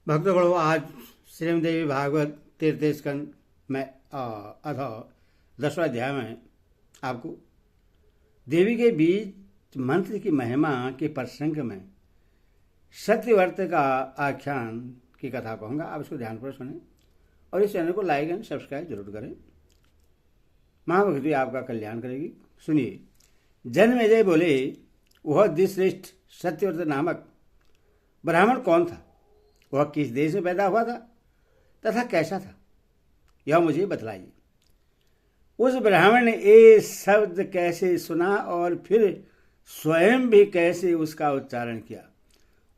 भक्तगणों, आज श्रीमद्देवी भागवत तीर्थ स्कंद में अथ 10वां अध्याय में आपको देवी के बीच मंत्र की महिमा के प्रसंग में सत्यव्रत का आख्यान की कथा कहूँगा। आप इसको ध्यानपूर्वक सुने और इस चैनल को लाइक एंड सब्सक्राइब जरूर करें। महाभक्ति आपका कल्याण करेगी। सुनिए। जन्मेजय बोले, वह द्विश्रेष्ठ सत्यव्रत नामक ब्राह्मण कौन था? वह किस देश में पैदा हुआ था तथा कैसा था, यह मुझे बतलाइए। उस ब्राह्मण ने ए शब्द कैसे सुना और फिर स्वयं भी कैसे उसका उच्चारण किया?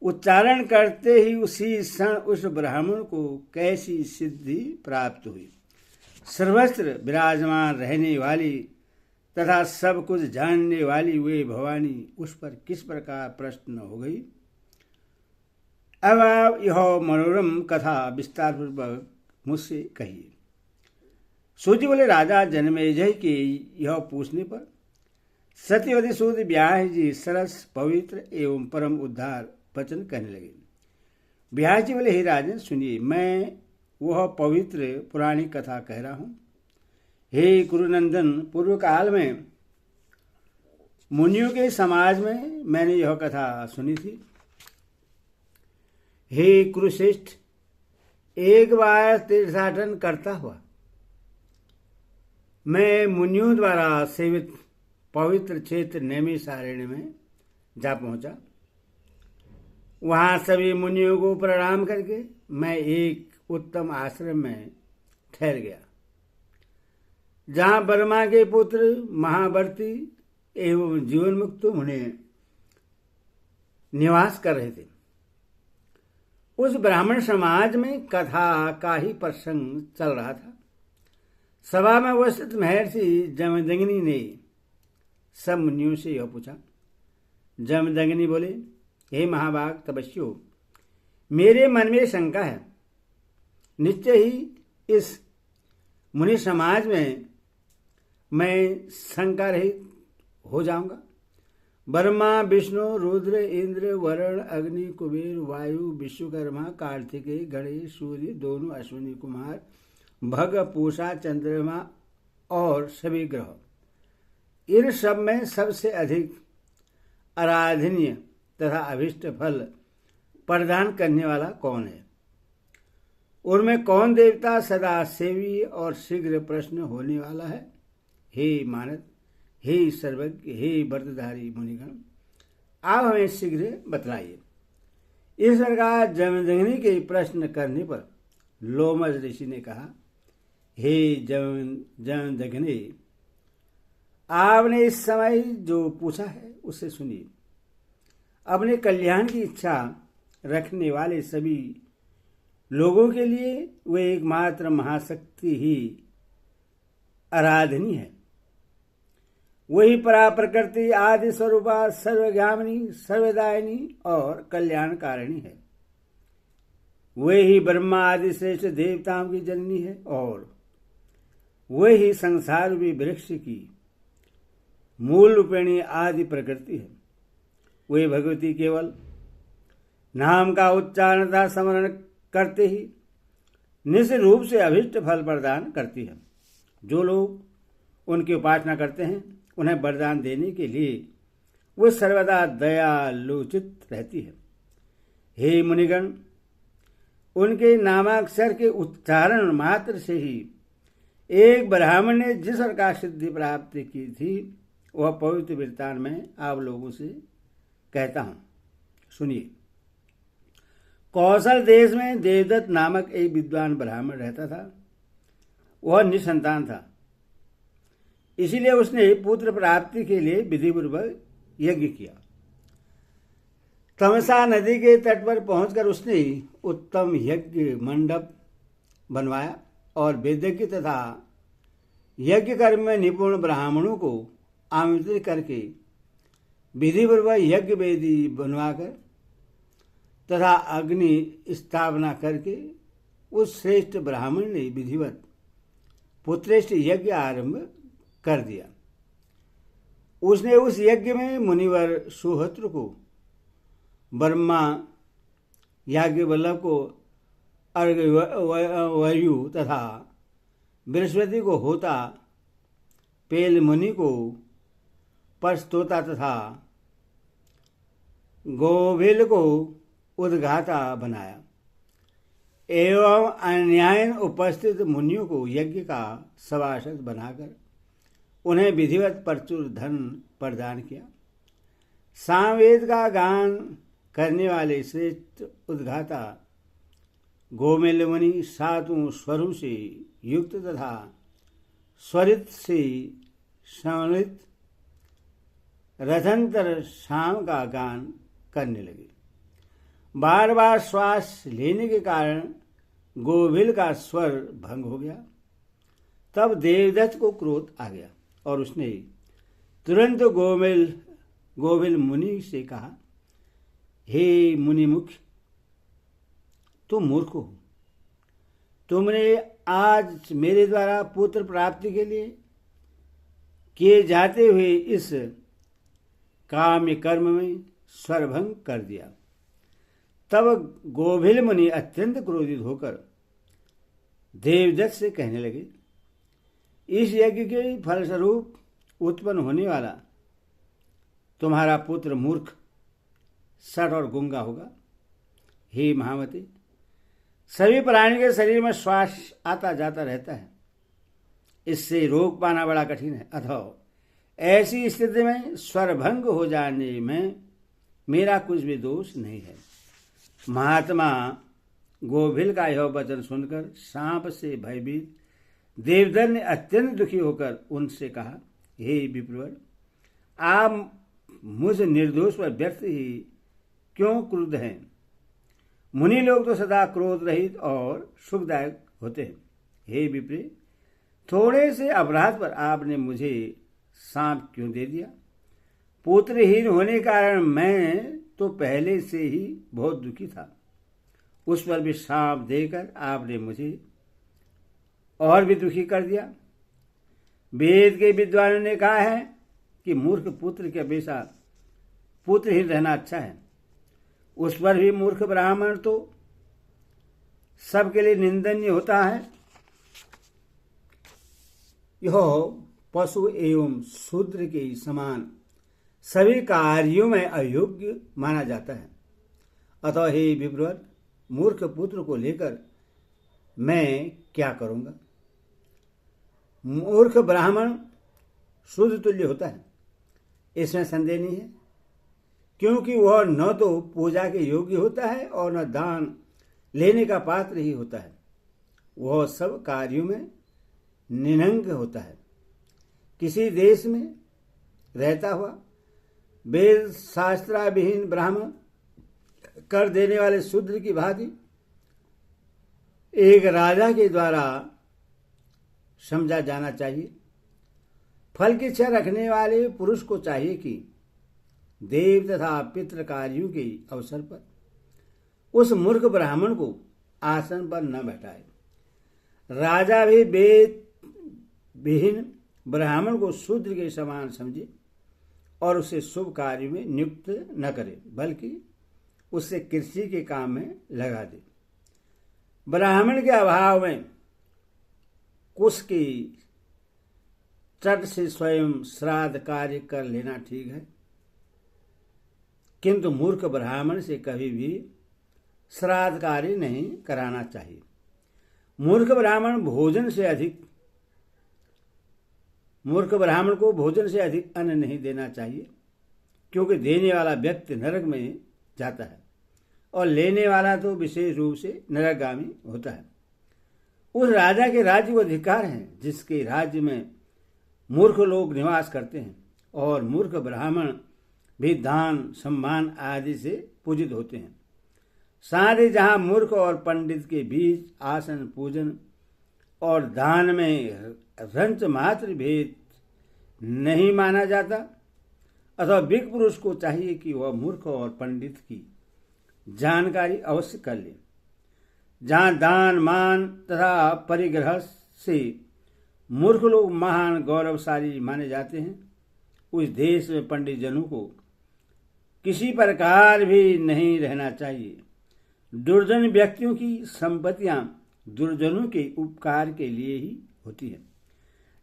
उच्चारण करते ही उसी क्षण उस ब्राह्मण को कैसी सिद्धि प्राप्त हुई? सर्वत्र विराजमान रहने वाली तथा सब कुछ जानने वाली वे भवानी उस पर किस प्रकार प्रश्न हो गई? अब आप यह मनोरम कथा विस्तार पूर्वक मुझसे कहिए। सूजी बोले, राजा जन्मेजय के यह पूछने पर सत्यवती सूत व्यास जी सरस पवित्र एवं परम उद्धार वचन कहने लगे। व्यास जी बोले, हे राजन सुनिए, मैं वह पवित्र पुरानी कथा कह रहा हूँ। हे कुरुनंदन, पूर्व काल में मुनियों के समाज में मैंने यह कथा सुनी थी। हे कुरुश्रेष्ठ, एक बार तीर्थाटन करता हुआ मैं मुनियों द्वारा सेवित पवित्र क्षेत्र नैमिषारण्य में जा पहुंचा। वहां सभी मुनियों को प्रणाम करके मैं एक उत्तम आश्रम में ठहर गया, जहां ब्रह्मा के पुत्र महावर्ती एवं जीवन मुक्त मुनि निवास कर रहे थे। उस ब्राह्मण समाज में कथा का ही प्रसंग चल रहा था। सभा में उपस्थित महर्षि जमदग्नि ने सब मुनियों से यह पूछा। जमदग्नि बोले, हे महाभाग तपस्वियों, मेरे मन में शंका है। निश्चय ही इस मुनि समाज में मैं शंका रहित हो जाऊंगा। ब्रह्मा, विष्णु, रुद्र, इंद्र, वरुण, अग्नि, कुबेर, वायु, विश्वकर्मा, कार्तिकेय, गणेश, सूर्य, दोनों अश्विनी कुमार, भग, पूषा, चंद्रमा और सभी ग्रह, इन सब में सबसे अधिक आराधनीय तथा अभिष्ट फल प्रदान करने वाला कौन है? उनमें कौन देवता सदा सेवी और शीघ्र प्रश्न होने वाला है? हे मानद, हे सर्वज्ञ, हे व्रतधारी मुनिगण, आप हमें शीघ्र बतलाइए। इस प्रकार जमदग्नि के प्रश्न करने पर लोमश ऋषि ने कहा, हे जमदग्नि, आपने इस समय जो पूछा है उससे सुनिए। अपने कल्याण की इच्छा रखने वाले सभी लोगों के लिए वे एकमात्र महाशक्ति ही आराधनीय है। वही परा प्रकृति आदि स्वरूपा सर्वज्ञामिनी, सर्वदायिनी और कल्याणकारिणी है। वही ब्रह्मा आदि श्रेष्ठ देवताओं की जननी है और वही संसार रूपी वृक्ष की मूल रूपिणी आदि प्रकृति है। वही भगवती केवल नाम का उच्चारण तथा स्मरण करते ही निश्चित रूप से अभिष्ट फल प्रदान करती है। जो लोग उनकी उपासना करते हैं उन्हें वरदान देने के लिए वो सर्वदा दयालुचित रहती है। हे मुनिगण, उनके नामाक्षर के उच्चारण मात्र से ही एक ब्राह्मण ने जिस प्रकार सिद्धि प्राप्त की थी, वह पवित्र वृत्तांत में आप लोगों से कहता हूं। सुनिए। कौशल देश में देवदत्त नामक एक विद्वान ब्राह्मण रहता था। वह निसंतान था, इसीलिए उसने पुत्र प्राप्ति के लिए विधिपूर्वक यज्ञ किया। तमसा नदी के तट पर पहुंचकर उसने उत्तम यज्ञ मंडप बनवाया और वेदज्ञ तथा यज्ञ कर्म में निपुण ब्राह्मणों को आमंत्रित करके विधिपूर्वक यज्ञ वेदी बनवाकर तथा अग्नि स्थापना करके उस श्रेष्ठ ब्राह्मण ने विधिवत पुत्रेष्ठ यज्ञ आरंभ कर दिया। उसने उस यज्ञ में मुनिवर सुहत्र को, ब्रह्मा याज्ञवल्लभ को अर्घ्यवर्यु तथा बृहस्पति को होता, पेल मुनि को परस्तोता तथा गोभिल को उद्घाता बनाया एवं अन्यायन उपस्थित मुनियों को यज्ञ का सभासद बनाकर उन्हें विधिवत प्रचुर धन प्रदान किया। सामवेद का गान करने वाले श्रेष्ठ उद्घाता गोमेल मुनि सातों स्वरों से युक्त तथा स्वरित से संवलित रथंतर शाम का गान करने लगे। बार बार श्वास लेने के कारण गोभिल का स्वर भंग हो गया। तब देवदत्त को क्रोध आ गया और उसने तुरंत गोभिल मुनि से कहा, हे मुनिमुख, तुम मूर्ख हो। तुमने आज मेरे द्वारा पुत्र प्राप्ति के लिए किए जाते हुए इस काम्य कर्म में स्वरभंग कर दिया। तब गोभिल मुनि अत्यंत क्रोधित होकर देवदत्त से कहने लगे, इस यज्ञ के फलस्वरूप उत्पन्न होने वाला तुम्हारा पुत्र मूर्ख, सट और गूंगा होगा। हे महामती, सभी प्राणी के शरीर में श्वास आता जाता रहता है, इससे रोक पाना बड़ा कठिन है। अतः ऐसी स्थिति में स्वरभंग हो जाने में मेरा कुछ भी दोष नहीं है। महात्मा गोभिल का यह वचन सुनकर सांप से भयभीत देवदत्त ने अत्यंत दुखी होकर उनसे कहा, हे विप्रवर, आप मुझ निर्दोष पर व्यर्थ ही क्यों क्रुद्ध हैं? मुनि लोग तो सदा क्रोध रहित और सुखदायक होते हैं। हे विप्र, थोड़े से अपराध पर आपने मुझे सांप क्यों दे दिया? पुत्रहीन होने के कारण मैं तो पहले से ही बहुत दुखी था, उस पर भी सांप देकर आपने मुझे और भी दुखी कर दिया। वेद के विद्वानों ने कहा है कि मूर्ख पुत्र के अपेक्षा पुत्रहीन रहना अच्छा है। उस पर भी मूर्ख ब्राह्मण तो सबके लिए निंदनीय होता है। यह पशु एवं शूद्र के समान सभी कार्यों में अयोग्य माना जाता है। अतः हे विप्रवर, मूर्ख पुत्र को लेकर मैं क्या करूंगा? मूर्ख ब्राह्मण शूद्र तुल्य होता है, इसमें संदेह नहीं है, क्योंकि वह न तो पूजा के योग्य होता है और न दान लेने का पात्र ही होता है। वह सब कार्यों में निनंग होता है। किसी देश में रहता हुआ वेद शास्त्राविहीन ब्राह्मण कर देने वाले शूद्र की भांति एक राजा के द्वारा समझा जाना चाहिए। फल की इच्छा रखने वाले पुरुष को चाहिए कि देव तथा पितृ कार्यों के अवसर पर उस मूर्ख ब्राह्मण को आसन पर न बैठाए। राजा भी वेद विहीन ब्राह्मण को शूद्र के समान समझे और उसे शुभ कार्य में नियुक्त न करे, बल्कि उससे कृषि के काम में लगा दे। ब्राह्मण के अभाव में कुश की चट से स्वयं श्राद्ध कार्य कर लेना ठीक है, किंतु मूर्ख ब्राह्मण से कभी भी श्राद्ध कार्य नहीं कराना चाहिए। मूर्ख ब्राह्मण को भोजन से अधिक अन्न नहीं देना चाहिए, क्योंकि देने वाला व्यक्ति नरक में जाता है और लेने वाला तो विशेष रूप से नरकगामी होता है। उस राजा के राज्य को धिक्कार है जिसके राज्य में मूर्ख लोग निवास करते हैं, और मूर्ख ब्राह्मण भी दान सम्मान आदि से पूजित होते हैं। साथ ही जहाँ मूर्ख और पंडित के बीच आसन पूजन और दान में रंच मात्र भेद नहीं माना जाता, अथवा विज्ञ पुरुष को चाहिए कि वह मूर्ख और पंडित की जानकारी अवश्य कर ले। जहाँ दान मान तथा परिग्रह से मूर्ख लोग महान गौरवशाली माने जाते हैं, उस देश में पंडित जनों को किसी प्रकार भी नहीं रहना चाहिए। दुर्जन व्यक्तियों की संपत्तियां दुर्जनों के उपकार के लिए ही होती हैं।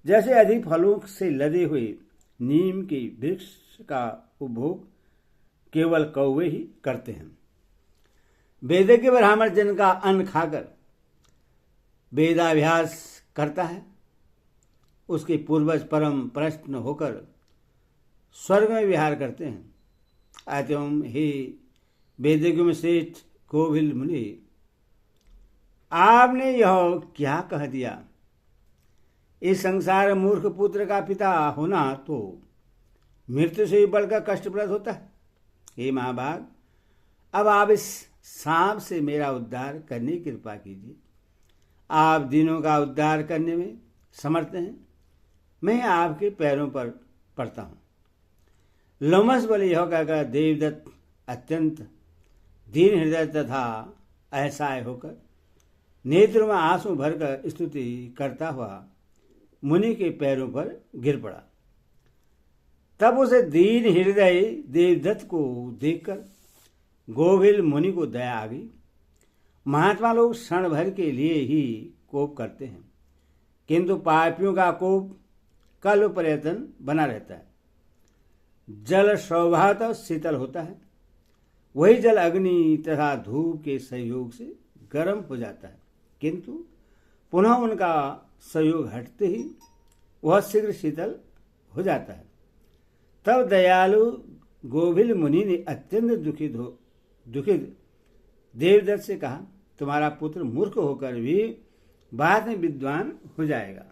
जैसे अधिक फलों से लदे हुए नीम के वृक्ष का उपभोग केवल कौवे ही करते हैं। वेदज्ञ ब्राह्मण जिनका अन्न खाकर वेदाभ्यास करता है, उसके पूर्वज परम प्रसन्न होकर स्वर्ग में विहार करते हैं। अतएव हे वेदज्ञ में श्रेष्ठ गोभिल मुनि, आपने यह क्या कह दिया? इस संसार मूर्ख पुत्र का पिता होना तो मृत्यु से भी बढ़कर कष्टप्रद होता है। हे महाभाग, अब आप इस सांप से मेरा उद्धार करने की कृपा कीजिए। आप दीनों का उद्धार करने में समर्थ हैं। मैं आपके पैरों पर पड़ता हूं। लोमस बोले, यह कहकर देवदत्त अत्यंत दीन हृदय तथा असहाय होकर नेत्रों में आंसू भरकर स्तुति करता हुआ मुनि के पैरों पर गिर पड़ा। तब उसे दीन हृदय देवदत्त को देखकर गोभिल मुनि को दया आ गई। महात्मा लोग क्षण भर के लिए ही कोप करते हैं, किंतु पापियों का कोप कल्प पर्यंत बना रहता है। जल स्वभावतः शीतल होता है, वही जल अग्नि तथा धूप के सहयोग से गर्म हो जाता है, किंतु पुनः उनका सहयोग हटते ही वह शीघ्र शीतल हो जाता है। तब दयालु गोभिल मुनि ने अत्यंत दुखित देवदत्त से कहा, तुम्हारा पुत्र मूर्ख होकर भी बाद में विद्वान हो जाएगा।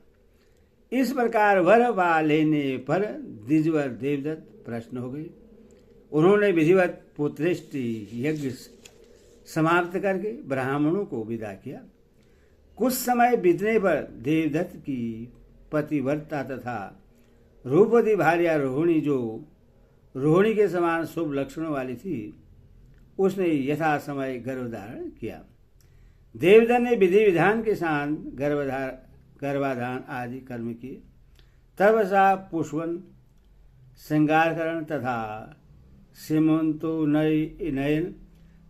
इस प्रकार वर पा लेने पर द्विजवर देवदत्त प्रश्न हो गए। उन्होंने विधिवत पुत्रेष्टि यज्ञ समाप्त करके ब्राह्मणों को विदा किया। कुछ समय बीतने पर देवदत्त की पतिव्रता तथा रूपवती भार्या रोहिणी, जो रोहिणी के समान शुभ लक्षणों वाली थी, उसने यथा समय गर्भधारण किया। देवदत्त ने विधि विधान के साथ गर्भाधान आदि कर्म किए। तब सा पुष्पन, श्रृंगारकरण तथा सीमंतोन्नयन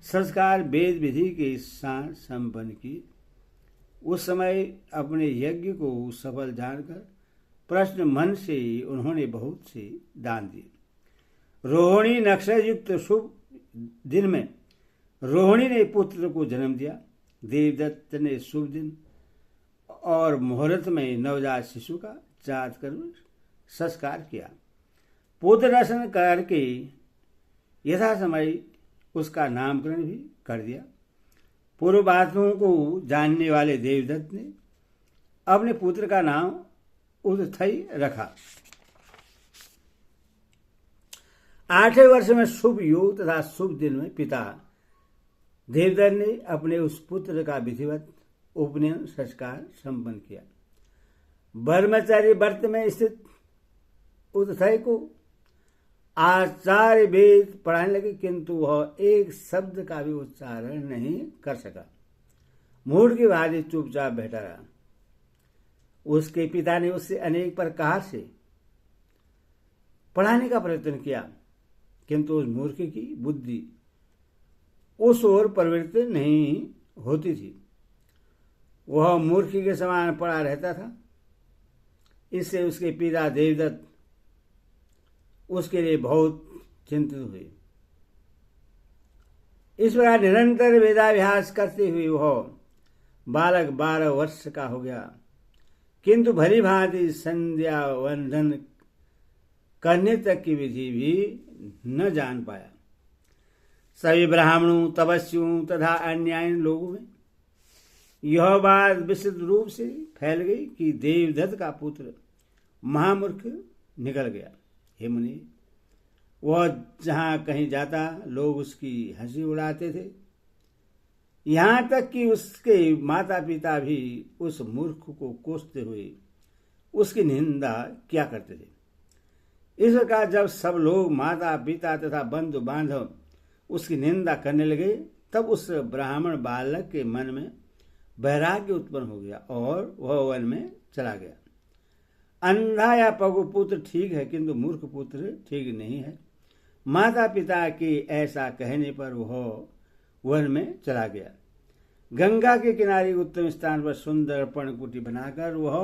संस्कार वेद विधि के साथ संपन्न किए। उस समय अपने यज्ञ को सफल जानकर प्रश्न मन से उन्होंने बहुत से दान दिए। रोहिणी नक्षत्र युक्त शुभ दिन में रोहिणी ने पुत्र को जन्म दिया। देवदत्त ने शुभ दिन और मुहूर्त में नवजात शिशु का जात कर संस्कार किया। पुत्र दर्शन करके यथा समय उसका नामकरण भी कर दिया। पूर्व बातों को जानने वाले देवदत्त ने अपने पुत्र का नाम उदथई रखा। 8वें वर्ष में शुभ योग तथा शुभ दिन में पिता देवदत्त ने अपने उस पुत्र का विधिवत उपनयन संस्कार संपन्न किया। ब्रह्मचारी व्रत में स्थित उदथई को आचार्य वेद पढ़ाने लगे, किंतु वह एक शब्द का भी उच्चारण नहीं कर सका। मूढ़ की भांति चुपचाप बैठा रहा। उसके पिता ने उससे अनेक प्रकार से पढ़ाने का प्रयत्न किया, किंतु उस मूर्ख की बुद्धि उस ओर प्रवृत्त नहीं होती थी। वह मूर्ख के समान पड़ा रहता था। इससे उसके पिता देवदत्त उसके लिए बहुत चिंतित हुए। इस प्रकार निरंतर वेदाभ्यास करते हुए वह बालक 12 वर्ष का हो गया, किंतु भली भांति संध्या वंदन करने तक की विधि भी न जान पाया। सभी ब्राह्मणों, तपस्वियों तथा अन्य लोगों में यह बात विस्तृत रूप से फैल गई कि देवदत्त का पुत्र महामूर्ख निकल गया। हे मुनि, वह जहां कहीं जाता लोग उसकी हंसी उड़ाते थे। यहां तक कि उसके माता पिता भी उस मूर्ख को कोसते हुए उसकी निंदा किया करते थे। इस प्रकार जब सब लोग, माता पिता तथा बंधु बांधव उसकी निंदा करने लगे, तब उस ब्राह्मण बालक के मन में वैराग्य उत्पन्न हो गया और वह वन में चला गया। अंधा या पगु पुत्र ठीक है, किंतु मूर्ख पुत्र ठीक नहीं है। माता पिता के ऐसा कहने पर वह वन में चला गया। गंगा के किनारे उत्तम स्थान पर सुंदर पर्णकुटी बनाकर वह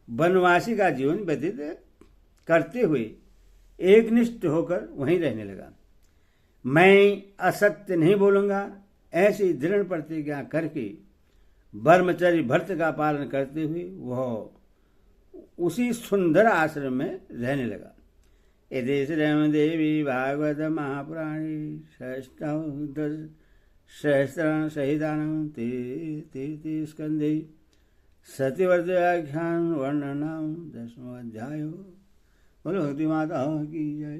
वनवासी का जीवन व्यतीत करते हुए एकनिष्ठ होकर वहीं रहने लगा। मैं असत्य नहीं बोलूंगा, ऐसी दृढ़ प्रतिज्ञा करके ब्रह्मचर्य व्रत का पालन करते हुए वह उसी सुंदर आश्रम में रहने लगा। यदि श्रीमद् देवी भागवत महापुराणे सहस्राण सहितानां तीर्थ स्कंदे सत्यव्रताख्यान वर्णनम 10वां अध्याय। बोलो भक्ति माता की जय।